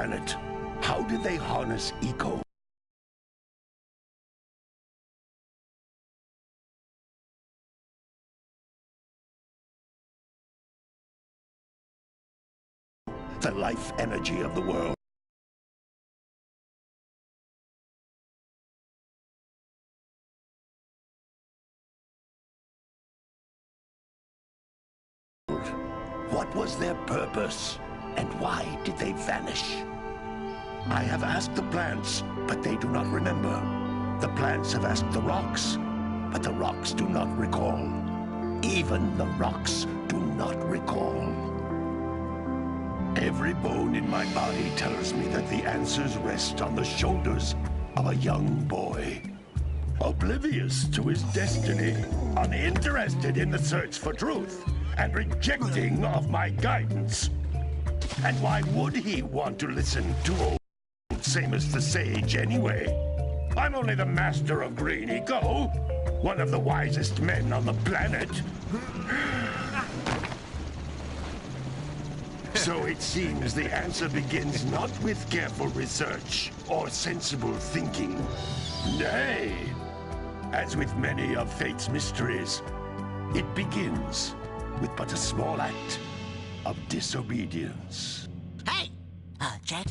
planet. How did they harness eco? The life energy of the world. What was their purpose, and why did they vanish? I have asked the plants, but they do not remember. The plants have asked the rocks, but the rocks do not recall. Even the rocks do not recall. Every bone in my body tells me that the answers rest on the shoulders of a young boy. Oblivious to his destiny, uninterested in the search for truth, and rejecting of my guidance. And why would he want to listen to old Samus the Sage anyway? I'm only the master of green eco, one of the wisest men on the planet. So it seems the answer begins not with careful research or sensible thinking. Nay, as with many of fate's mysteries, it begins with but a small act of disobedience. Hey! Jack,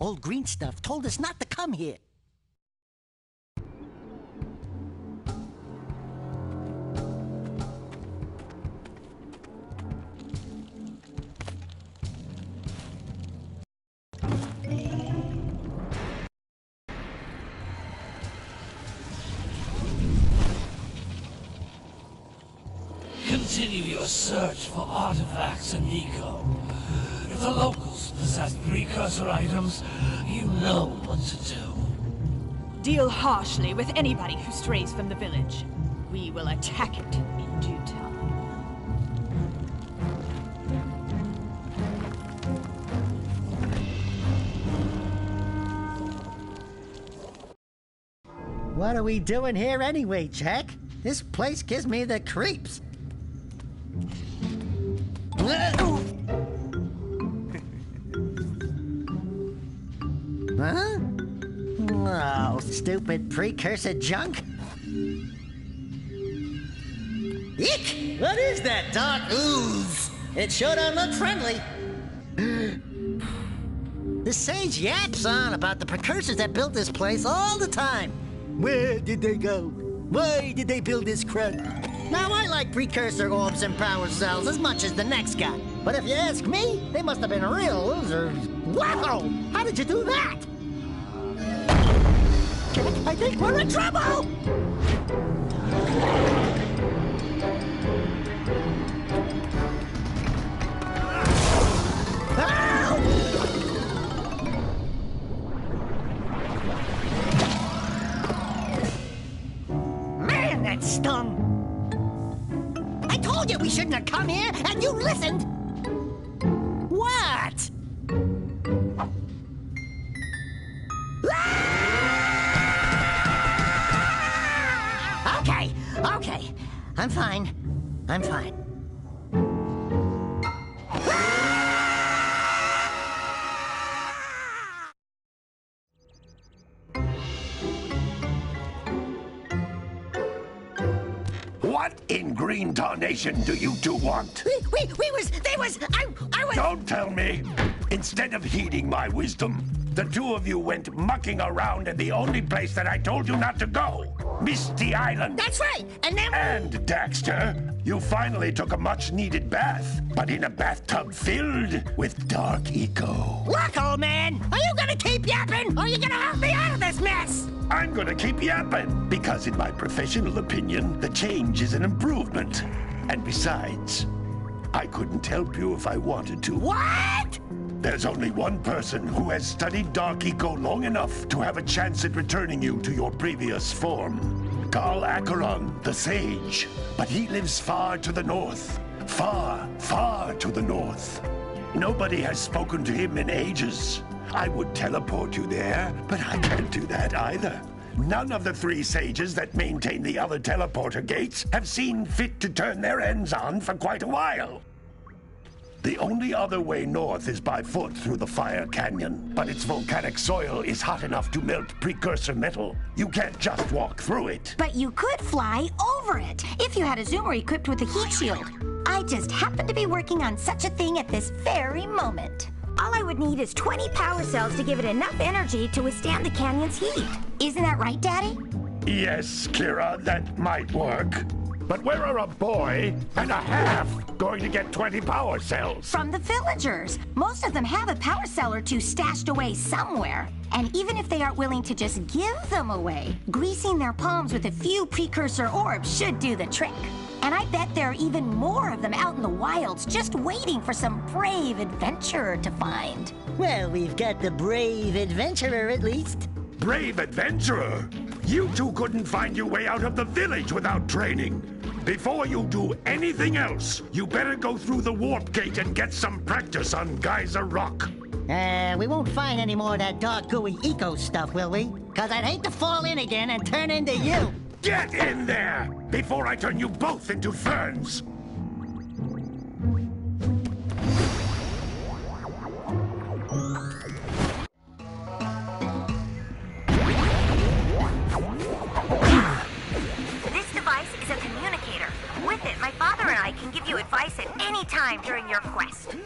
old green stuff told us not to come here. Continue your search for artifacts and eco. If the locals possess precursor items, you know what to do. Deal harshly with anybody who strays from the village. We will attack it in due time. What are we doing here anyway, Jack? This place gives me the creeps. Huh? Oh, stupid precursor junk. Eek! What is that dark ooze? It sure don't look friendly. The sage yaps on about the precursors that built this place all the time. Where did they go? Why did they build this crud? Now, I like precursor orbs and power cells as much as the next guy. But if you ask me, they must have been real losers. Wow! How did you do that? Jack, I think we're in trouble! Man, that stung! I told you we shouldn't have come here, and you listened! What? Okay. I'm fine. What in green tarnation do you two want? I was... Don't tell me! Instead of heeding my wisdom, the two of you went mucking around in the only place that I told you not to go. Misty Island. That's right, and then... And, Daxter, you finally took a much-needed bath, but in a bathtub filled with dark eco. Look, old man, are you gonna keep yapping, or are you gonna help me out of this mess? I'm gonna keep yapping, because in my professional opinion, the change is an improvement. And besides, I couldn't help you if I wanted to. What? There's only one person who has studied dark eco long enough to have a chance at returning you to your previous form. Carl Acheron, the Sage. But he lives far to the north. Far, far to the north. Nobody has spoken to him in ages. I would teleport you there, but I can't do that either. None of the three sages that maintain the other teleporter gates have seen fit to turn their ends on for quite a while. The only other way north is by foot through the Fire Canyon, but its volcanic soil is hot enough to melt precursor metal. You can't just walk through it. But you could fly over it if you had a zoomer equipped with a heat shield. I just happen to be working on such a thing at this very moment. All I would need is 20 power cells to give it enough energy to withstand the canyon's heat. Isn't that right, Daddy? Yes, Kira, that might work. But where are a boy and a half going to get 20 power cells? From the villagers. Most of them have a power cell or two stashed away somewhere. And even if they aren't willing to just give them away, greasing their palms with a few precursor orbs should do the trick. And I bet there are even more of them out in the wilds just waiting for some brave adventurer to find. Well, we've got the brave adventurer at least. Brave adventurer? You two couldn't find your way out of the village without training. Before you do anything else, you better go through the warp gate and get some practice on Geyser Rock. We won't find any more of that dark gooey eco stuff, will we? 'Cause I'd hate to fall in again and turn into you. Get in there before I turn you both into ferns. My father and I can give you advice at any time during your quest.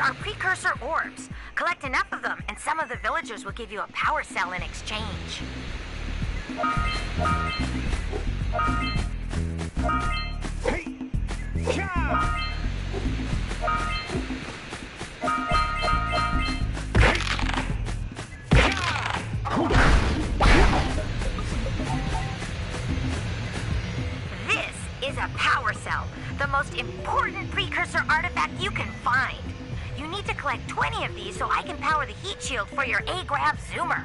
Are precursor orbs. Collect enough of them, and some of the villagers will give you a power cell in exchange. This is a power cell, the most important precursor artifact you can find. You need to collect 20 of these so I can power the heat shield for your A-Grav zoomer.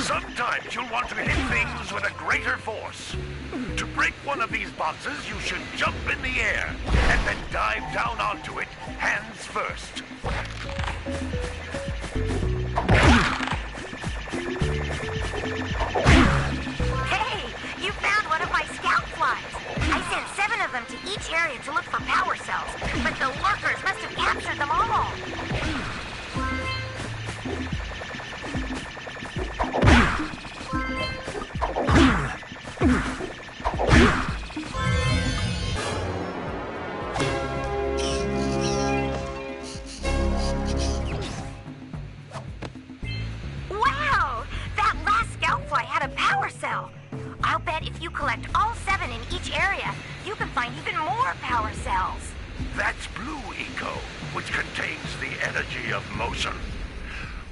Sometimes you'll want to hit things with a greater force. To break one of these boxes, you should jump in the air and then dive down onto it, hands first. Hey, you found one of my scout flies. I sent 7 of them to each area to look for power cells, but the lurkers must have captured them all. Wow! That last scout fly had a power cell. I'll bet if you collect all 7 in each area, you can find even more power cells. That's Blue Eco, which contains the energy of motion.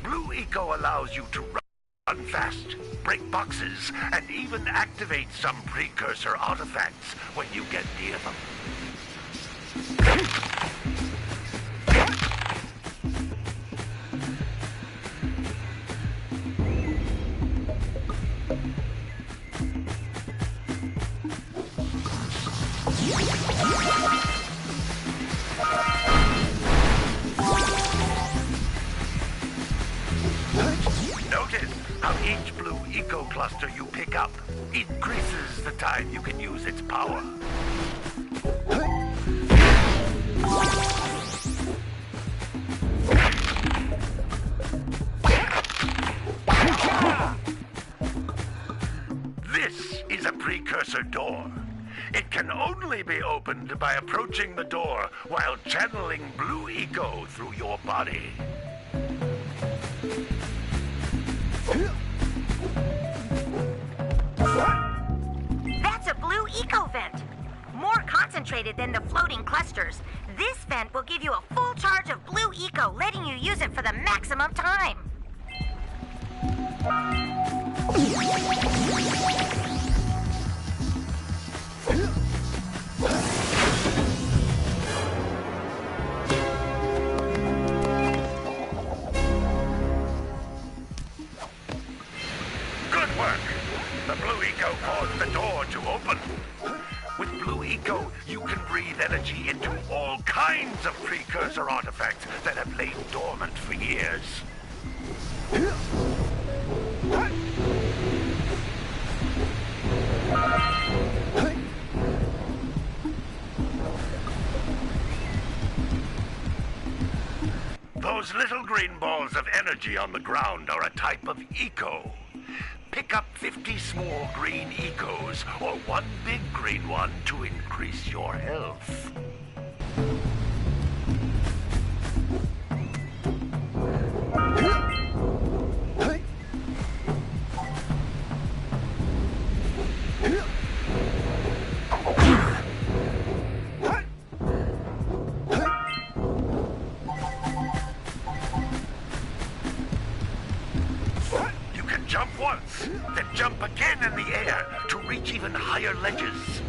Blue Eco allows you to run fast, break boxes, and even activate some precursor artifacts when you get near them. Notice how each Blue Eco cluster you pick up increases the time you can use its power. precursor door. It can only be opened by approaching the door while channeling blue eco through your body. That's a blue eco vent. More concentrated than the floating clusters. This vent will give you a full charge of blue eco, letting you use it for the maximum time. Good work. The blue eco caused the door to open. With blue eco, you can breathe energy into all kinds of precursor artifacts that have lain dormant for years. Those little green balls of energy on the ground are a type of eco. Pick up 50 small green ecos or one big green one to increase your health. Jump once, then jump again in the air to reach even higher ledges.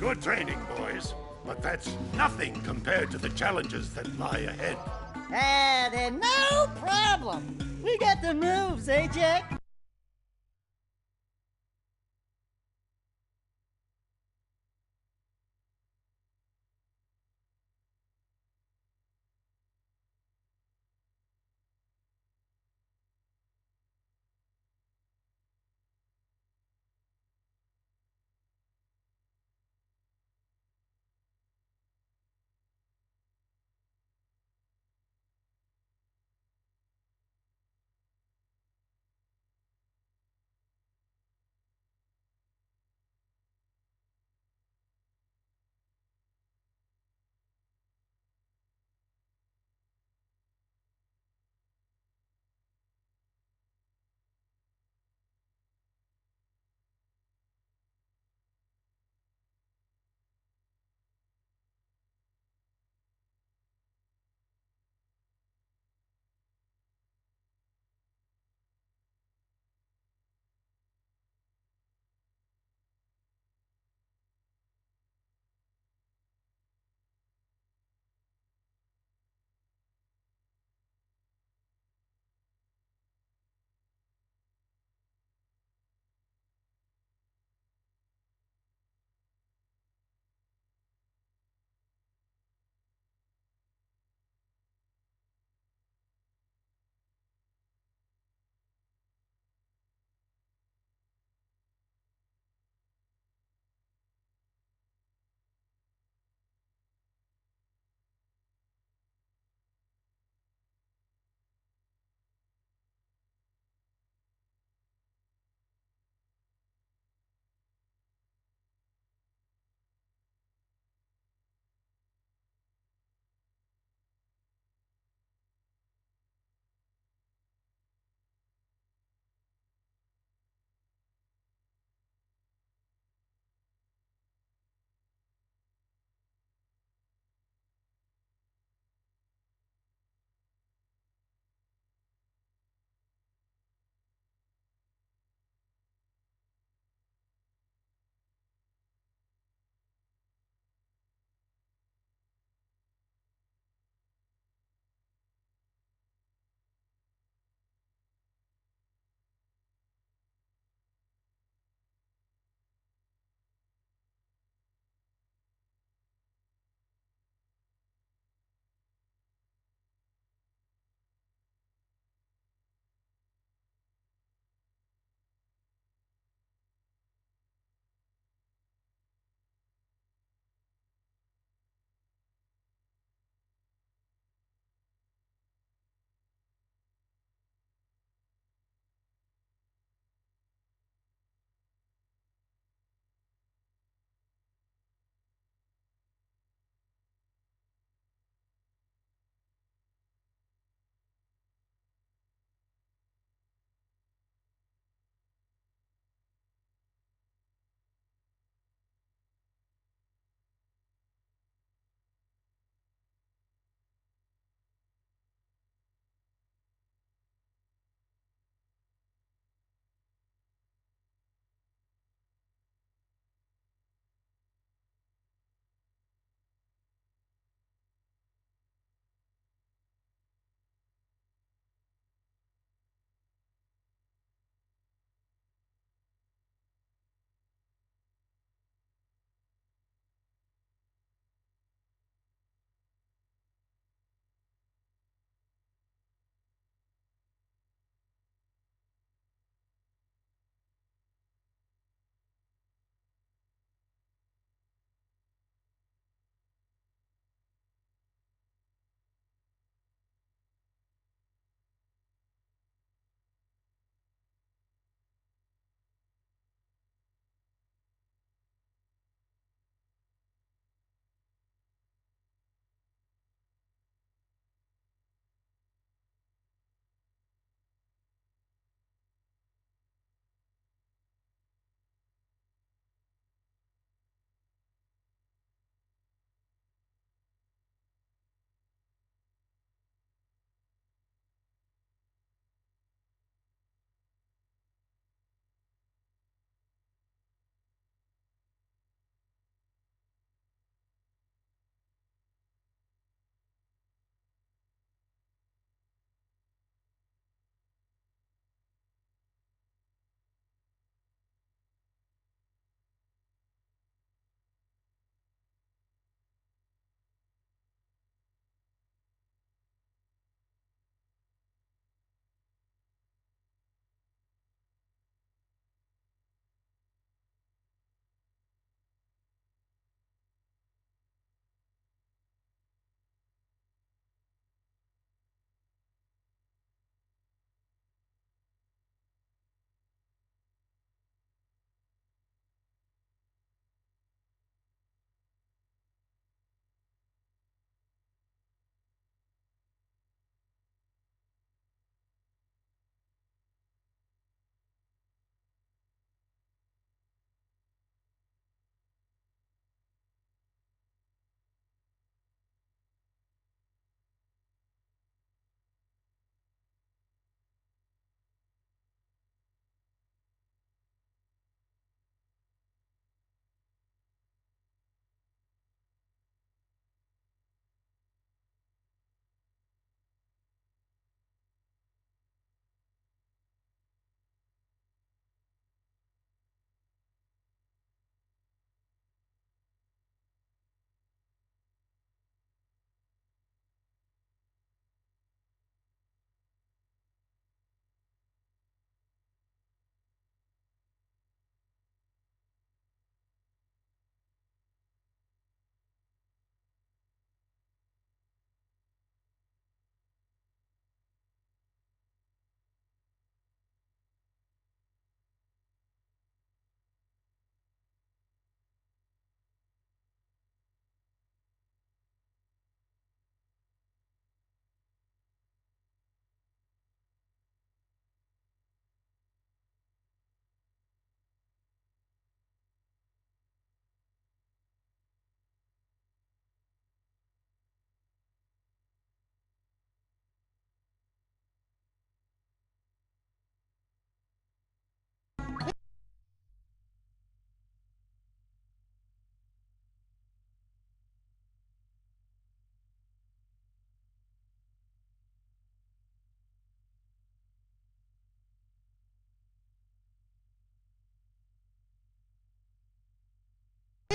Good training, boys. But that's nothing compared to the challenges that lie ahead. Then no problem. We got the moves, eh, Jack?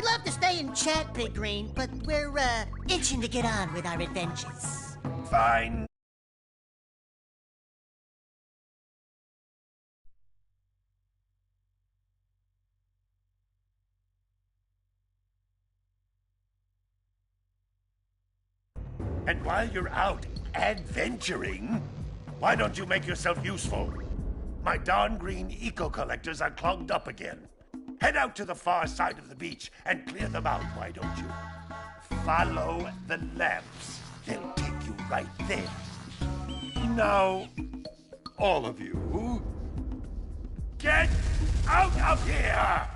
We'd love to stay and chat, Big Green, but we're, itching to get on with our adventures. Fine. And while you're out adventuring, why don't you make yourself useful? My darn green eco-collectors are clogged up again. Head out to the far side of the beach and clear them out, why don't you? Follow the lamps. They'll take you right there. Now, all of you, get out of here!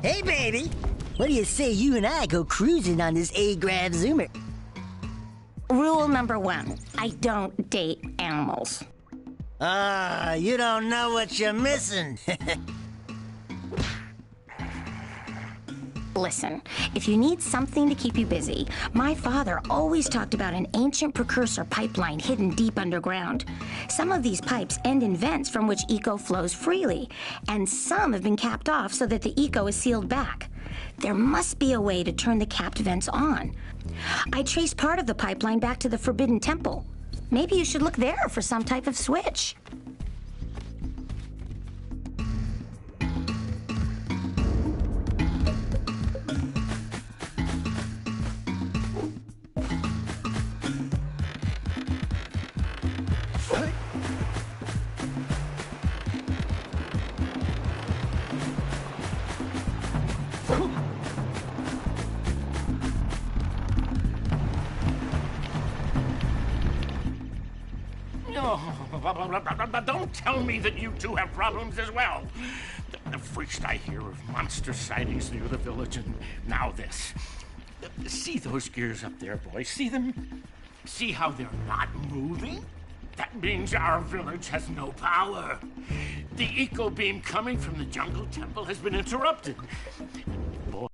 Hey, baby. What do you say you and I go cruising on this A-Grav Zoomer? Rule number 1, I don't date animals. Ah, you don't know what you're missing. Listen, if you need something to keep you busy, my father always talked about an ancient precursor pipeline hidden deep underground. Some of these pipes end in vents from which eco flows freely, and some have been capped off so that the eco is sealed back. There must be a way to turn the capped vents on. I traced part of the pipeline back to the Forbidden Temple. Maybe you should look there for some type of switch. Don't tell me that you two have problems as well. First I hear of monster sightings near the village, and now this. See those gears up there, boys? See them? See how they're not moving? That means our village has no power. The eco beam coming from the jungle temple has been interrupted. Boy.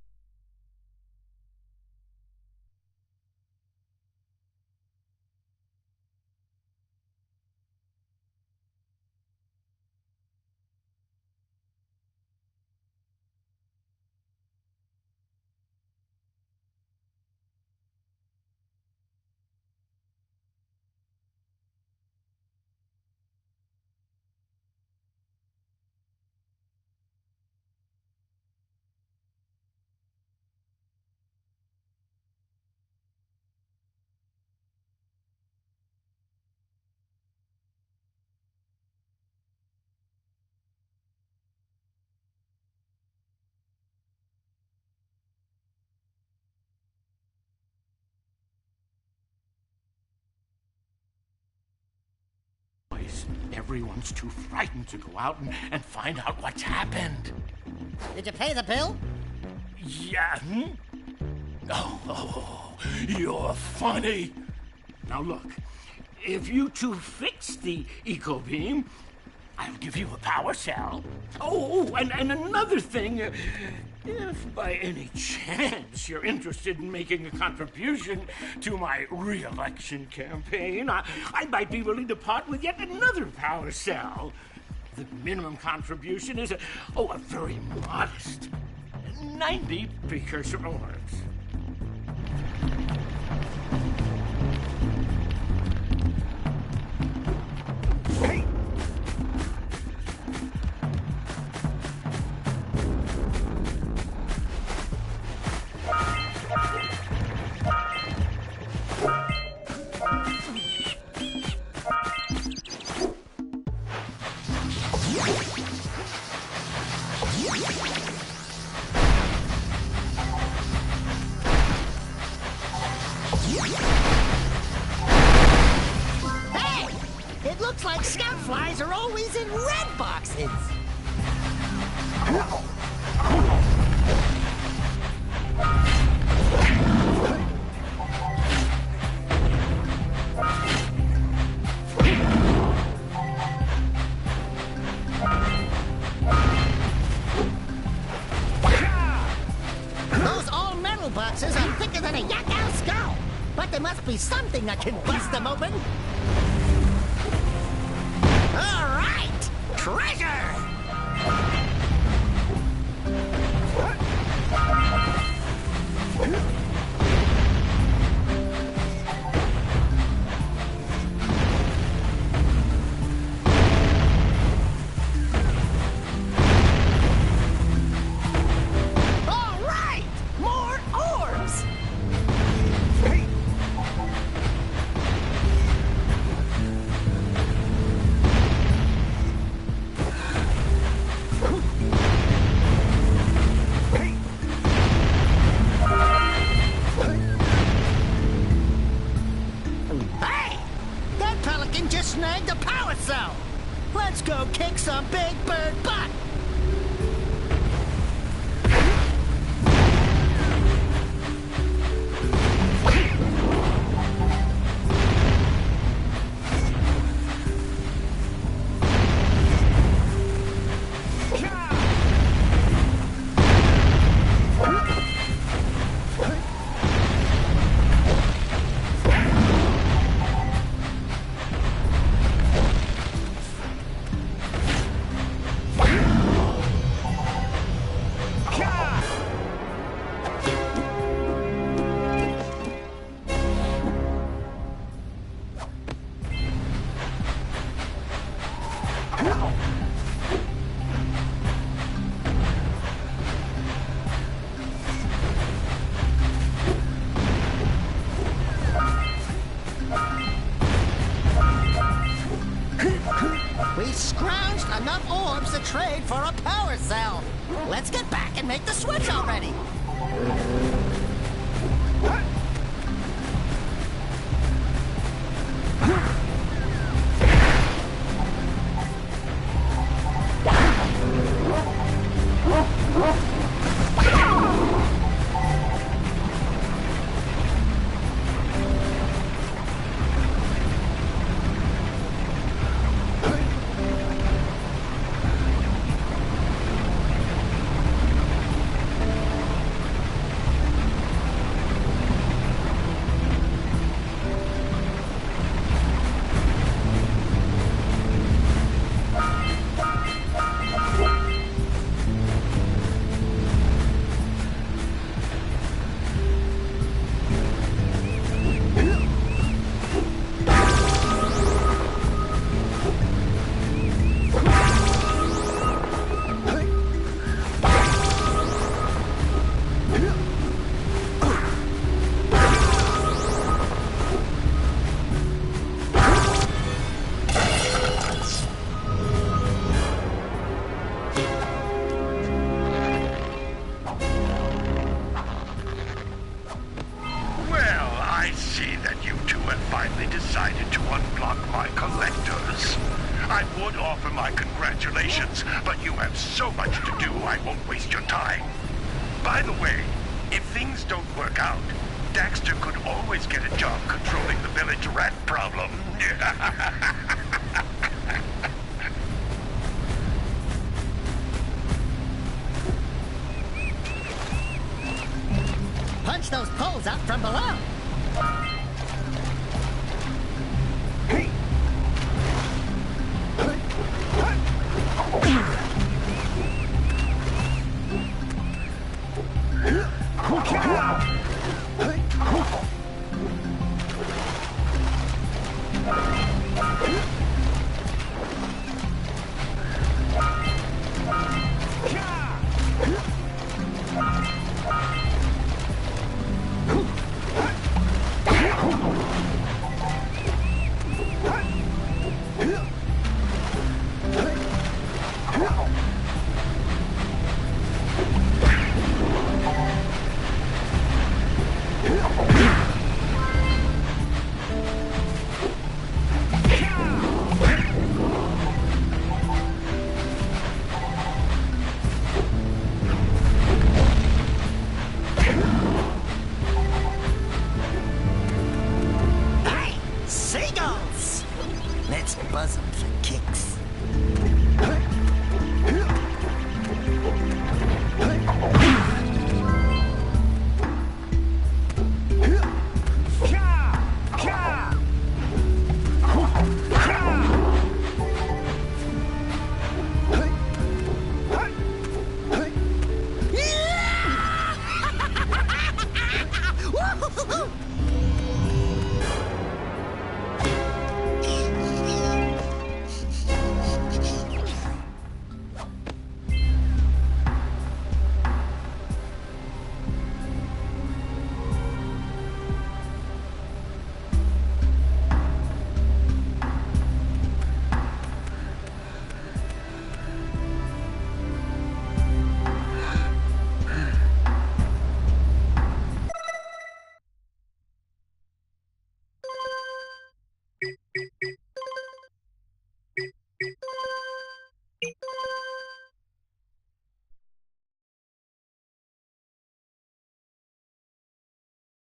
Everyone's too frightened to go out and find out what's happened. Did you pay the bill? Yeah. Oh, you're funny. Now look, if you two fix the eco beam, I'll give you a power cell. Oh, and another thing. If by any chance you're interested in making a contribution to my re-election campaign, I might be willing to part with yet another power cell. The minimum contribution is a very modest 90 precursor orbs. Hey! Looks like scout flies are always in red boxes. Those all-metal boxes are thicker than a yak-owl skull. But there must be something that can bust them open. All right! Treasure! All right! More orbs! Hey! That pelican just snagged a power cell! Let's go kick some big bird butt! We scrounged enough orbs to trade for a power cell. Let's get back and make the switch already. I would offer my congratulations, but you have so much to do, I won't waste your time. By the way, if things don't work out, Daxter could always get a job controlling the village rat problem. Punch those poles out from below. Seagulls! Let's buzz them for kicks.